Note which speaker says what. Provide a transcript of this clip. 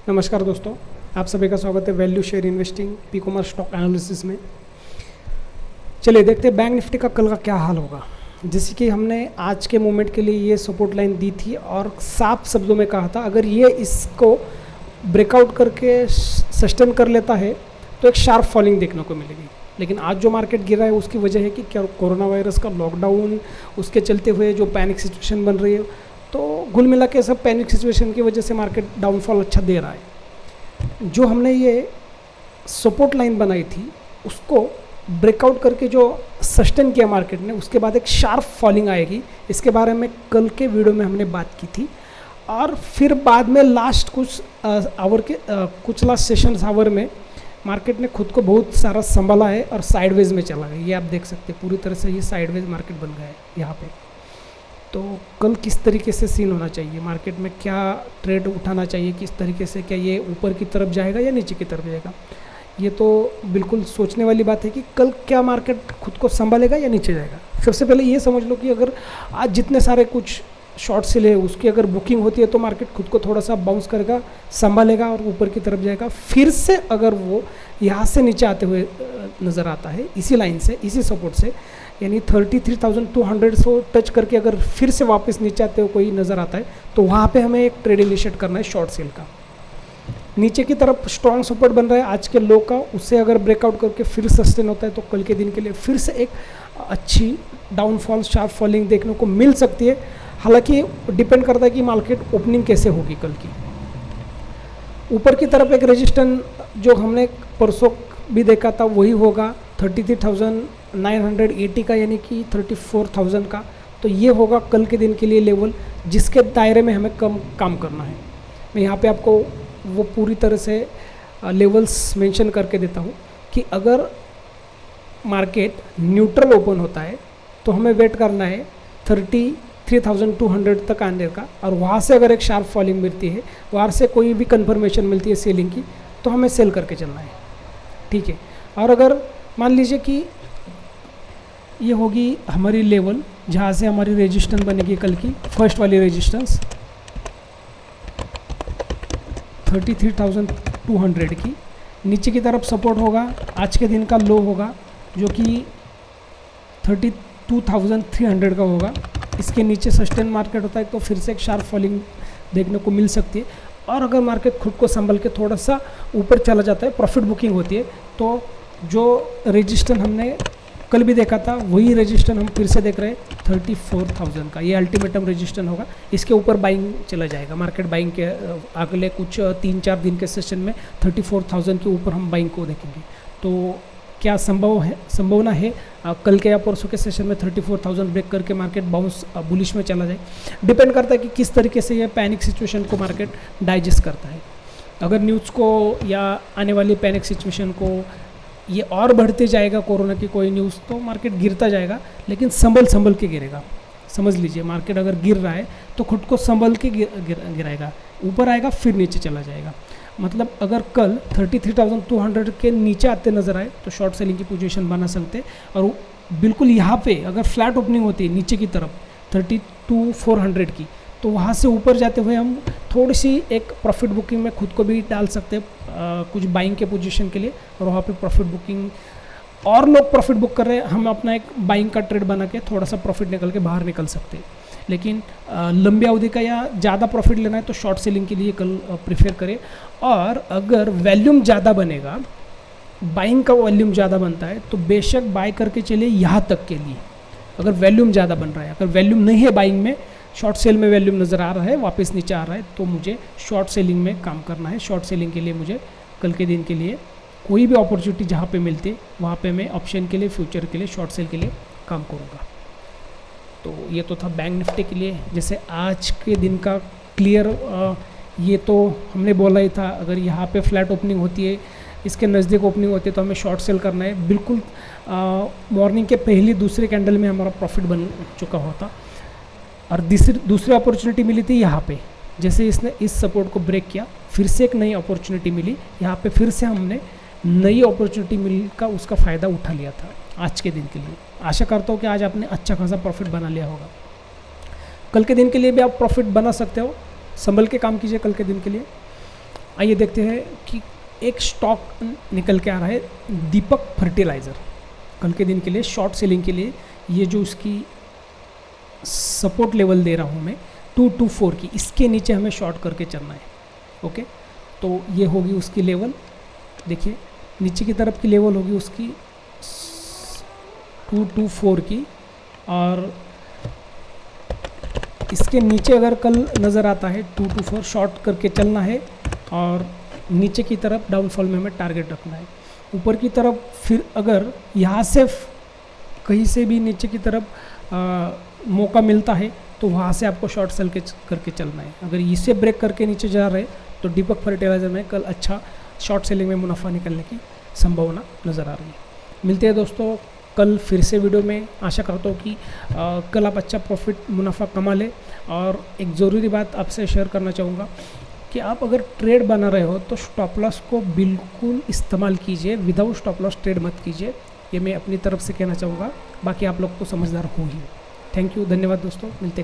Speaker 1: नमस्कार दोस्तों, आप सभी का स्वागत है value share investing P commerce stock analysis में। चलिए देखते हैं बैंक निफ्टी का कल का क्या हाल होगा। जैसे कि हमने आज के मोमेंट के लिए ये सपोर्ट लाइन दी थी और साफ शब्दों में कहा था अगर ये इसको ब्रेकआउट करके सस्टेन कर लेता है तो एक शार्प फॉलिंग देखने को मिलेगी। लेकिन आज जो मार्केट गिरा है उसकी वजह है कि क्या कोरोना वायरस का लॉकडाउन, उसके चलते हुए जो पैनिक सिचुएशन बन रही है, तो घुल मिला के सब पैनिक सिचुएशन की वजह से मार्केट डाउनफॉल अच्छा दे रहा है। जो हमने ये सपोर्ट लाइन बनाई थी उसको ब्रेकआउट करके जो सस्टेन किया मार्केट ने, उसके बाद एक शार्प फॉलिंग आएगी। इसके बारे में कल के वीडियो में हमने बात की थी। और फिर बाद में लास्ट कुछ लास्ट सेशंस आवर में मार्केट ने खुद को बहुत सारा संभाला है और साइडवेज में चला गया। ये आप देख सकते हैं पूरी तरह से ये साइडवेज मार्केट बन गया है यहाँ पे। तो कल किस तरीके से सीन होना चाहिए, मार्केट में क्या ट्रेड उठाना चाहिए, किस तरीके से, क्या ये ऊपर की तरफ जाएगा या नीचे की तरफ जाएगा, ये तो बिल्कुल सोचने वाली बात है कि कल क्या मार्केट खुद को संभालेगा या नीचे जाएगा। सबसे पहले ये समझ लो कि अगर आज जितने सारे कुछ शॉर्ट सेल है उसकी अगर बुकिंग होती है तो मार्केट खुद को थोड़ा सा बाउंस करेगा, संभालेगा और ऊपर की तरफ जाएगा। फिर से अगर वो यहाँ से नीचे आते हुए नज़र आता है इसी लाइन से, इसी सपोर्ट से, यानी 33,200 से टच करके अगर फिर से वापस नीचे आते हुए कोई नज़र आता है तो वहाँ पे हमें एक ट्रेड इनिशिएट करना है शॉर्ट सेल का। नीचे की तरफ स्ट्रॉन्ग सपोर्ट बन रहा है आज के लो का, उससे अगर ब्रेकआउट करके फिर सस्टेन होता है तो कल के दिन के लिए फिर से एक अच्छी डाउनफॉल, शार्प फॉलिंग देखने को मिल सकती है। हालांकि डिपेंड करता है कि मार्केट ओपनिंग कैसे होगी कल की। ऊपर की तरफ एक रेजिस्टेंस जो हमने परसों भी देखा था वही होगा 33,980 का, यानी कि 34,000 का। तो ये होगा कल के दिन के लिए लेवल जिसके दायरे में हमें काम करना है। मैं यहाँ पे आपको वो पूरी तरह से लेवल्स मेंशन करके देता हूँ कि अगर मार्केट न्यूट्रल ओपन होता है तो हमें वेट करना है 33,200 तक आने का, और वहाँ से अगर एक शार्प फॉलिंग मिलती है, वहाँ से कोई भी कंफर्मेशन मिलती है सेलिंग की, तो हमें सेल करके चलना है, ठीक है। और अगर मान लीजिए कि ये होगी हमारी लेवल जहाँ से हमारी रेजिस्टेंस बनेगी कल की, फर्स्ट वाली रेजिस्टेंस 33,200 की, नीचे की तरफ सपोर्ट होगा, आज के दिन का लो होगा जो कि 32,300 का होगा। इसके नीचे सस्टेन मार्केट होता है तो फिर से एक शार्प फॉलिंग देखने को मिल सकती है। और अगर मार्केट खुद को संभल के थोड़ा सा ऊपर चला जाता है, प्रॉफिट बुकिंग होती है, तो जो रेजिस्टेंस हमने कल भी देखा था वही रेजिस्टेंस हम फिर से देख रहे हैं 34,000 का। ये अल्टीमेटम रेजिस्टेंस होगा, इसके ऊपर बाइंग चला जाएगा मार्केट। बाइंग के अगले कुछ 3-4 दिन के सेशन में 34,000 के ऊपर हम बाइंग को देखेंगे। तो क्या संभावना है कल के या परसों के सेशन में 34,000 ब्रेक करके मार्केट बाउंस बुलिश में चला जाए। डिपेंड करता है कि किस तरीके से ये पैनिक सिचुएशन को मार्केट डाइजेस्ट करता है। अगर न्यूज़ को या आने वाली पैनिक सिचुएशन को ये और बढ़ते जाएगा, कोरोना की कोई न्यूज़, तो मार्केट गिरता जाएगा, लेकिन संभल के गिरेगा। समझ लीजिए मार्केट अगर गिर रहा है तो खुद को संभल के गिराएगा, ऊपर आएगा फिर नीचे चला जाएगा। मतलब अगर कल 33,200 के नीचे आते नज़र आए तो शॉर्ट सेलिंग की पोजीशन बना सकते हैं। और बिल्कुल यहाँ पे अगर फ्लैट ओपनिंग होती है नीचे की तरफ 32,400 की, तो वहाँ से ऊपर जाते हुए हम थोड़ी सी एक प्रॉफिट बुकिंग में खुद को भी डाल सकते हैं कुछ बाइंग के पोजीशन के लिए। और वहाँ पे प्रॉफिट बुकिंग और लोग प्रॉफिट बुक कर रहे हैं, हम अपना एक बाइंग का ट्रेड बना के थोड़ा सा प्रॉफिट निकल के बाहर निकल सकते हैं। लेकिन लंबी अवधि का या ज़्यादा प्रॉफिट लेना है तो शॉर्ट सेलिंग के लिए कल प्रेफर करें। और अगर वॉल्यूम ज़्यादा बनेगा, बाइंग का वॉल्यूम ज़्यादा बनता है, तो बेशक बाय करके चलिए यहाँ तक के लिए। अगर वॉल्यूम ज़्यादा बन रहा है, अगर वॉल्यूम नहीं है बाइंग में, शॉर्ट सेल में वॉल्यूम नज़र आ रहा है, वापस नीचे आ रहा है, तो मुझे शॉर्ट सेलिंग में काम करना है। शॉर्ट सेलिंग के लिए मुझे कल के दिन के लिए कोई भी अपॉर्चुनिटी जहाँ पे मिलती है वहाँ पे मैं ऑप्शन के लिए, फ्यूचर के लिए, शॉर्ट सेल के लिए काम करूँगा। तो ये तो था बैंक निफ्टी के लिए। जैसे आज के दिन का क्लियर, ये तो हमने बोला ही था, अगर यहाँ पे फ्लैट ओपनिंग होती है, इसके नज़दीक ओपनिंग होती है तो हमें शॉर्ट सेल करना है। बिल्कुल मॉर्निंग के पहली दूसरे कैंडल में हमारा प्रॉफिट बन चुका होता। और दूसरी अपॉर्चुनिटी मिली थी यहाँ पे, जैसे इसने इस सपोर्ट को ब्रेक किया, फिर से एक नई अपॉर्चुनिटी मिली यहाँ पे, फिर से हमने नई अपॉर्चुनिटी मिलकर उसका फ़ायदा उठा लिया था आज के दिन के लिए। आशा करता हूँ कि आज आपने अच्छा खासा प्रॉफिट बना लिया होगा। कल के दिन के लिए भी आप प्रॉफिट बना सकते हो, संभल के काम कीजिए कल के दिन के लिए। आइए देखते हैं कि एक स्टॉक निकल के आ रहा है दीपक फर्टिलाइज़र, कल के दिन के लिए शॉर्ट सेलिंग के लिए। ये जो इसकी सपोर्ट लेवल दे रहा हूँ मैं 224 की, इसके नीचे हमें शॉर्ट करके चलना है। ओके, तो ये होगी उसकी लेवल, देखिए नीचे की तरफ की लेवल होगी उसकी 224 की, और इसके नीचे अगर कल नज़र आता है 224 शॉर्ट करके चलना है, और नीचे की तरफ डाउनफॉल में हमें टारगेट रखना है। ऊपर की तरफ फिर अगर यहाँ से कहीं से भी नीचे की तरफ मौका मिलता है तो वहाँ से आपको शॉर्ट सेल करके चलना है। अगर इसे ब्रेक करके नीचे जा रहे तो दीपक फर्टिलाइज़र में कल अच्छा शॉर्ट सेलिंग में मुनाफा निकलने की संभावना नज़र आ रही है। मिलते हैं दोस्तों कल फिर से वीडियो में। आशा करता हूँ कि कल आप अच्छा प्रॉफिट मुनाफा कमा लें। और एक ज़रूरी बात आपसे शेयर करना चाहूँगा कि आप अगर ट्रेड बना रहे हो तो स्टॉप लॉस को बिल्कुल इस्तेमाल कीजिए, विदाउट स्टॉप लॉस ट्रेड मत कीजिए। ये मैं अपनी तरफ से कहना चाहूँगा, बाकी आप लोग तो समझदार हो ही। थैंक यू, धन्यवाद दोस्तों, मिलते कल।